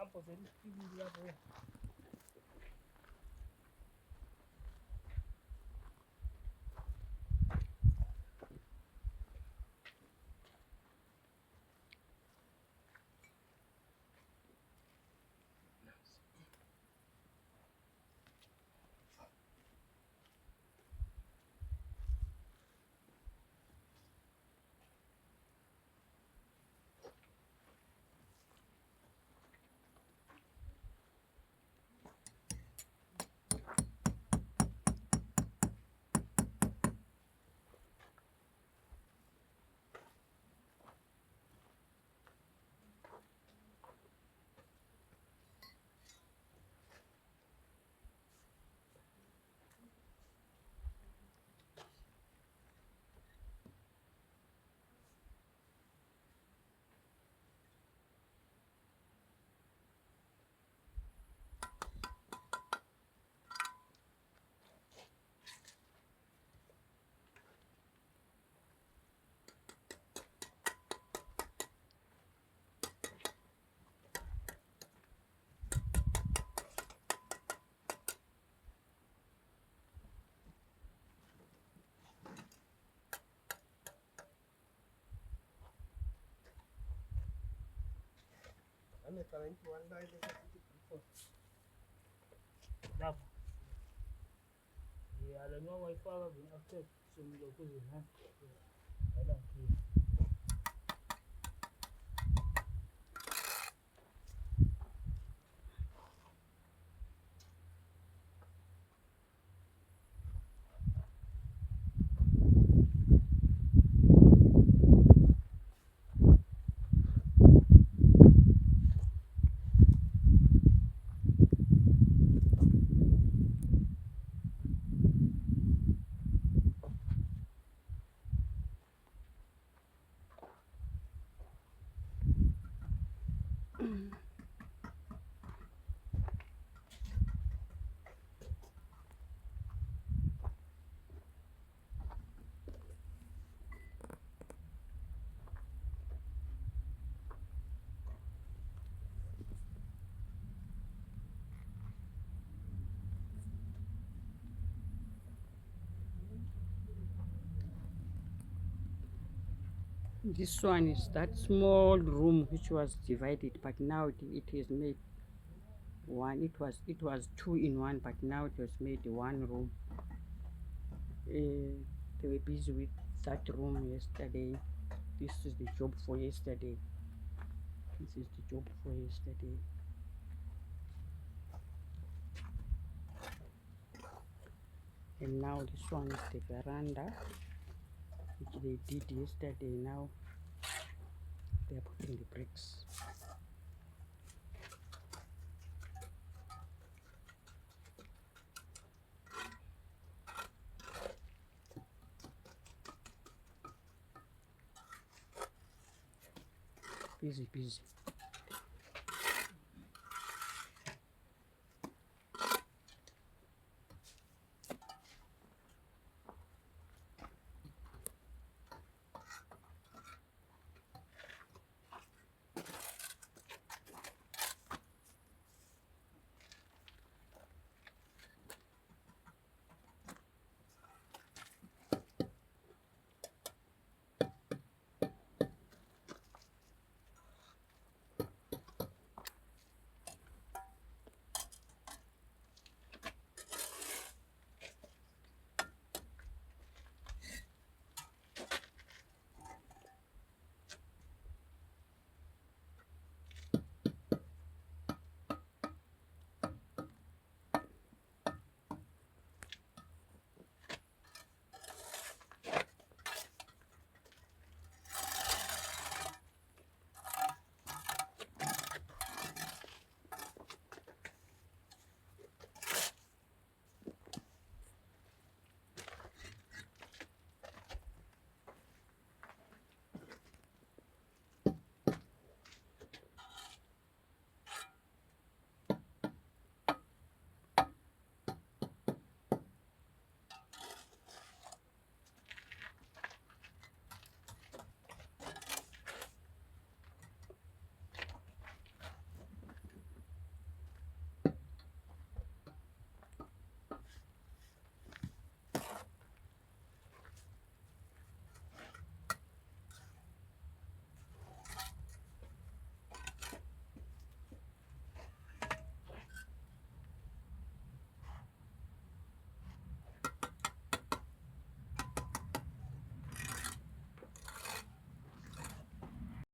hapo zaidi hapo. على ما ما يفعل بنأكد سمي كذي ها هذا كي This one is that small room which was divided, but now it is made one. It was two in one, but now it was made one room. They were busy with that room yesterday. This is the job for yesterday. This is the job for yesterday. And now this one is the veranda, which they did yesterday. Now they are putting the bricks. Busy, busy.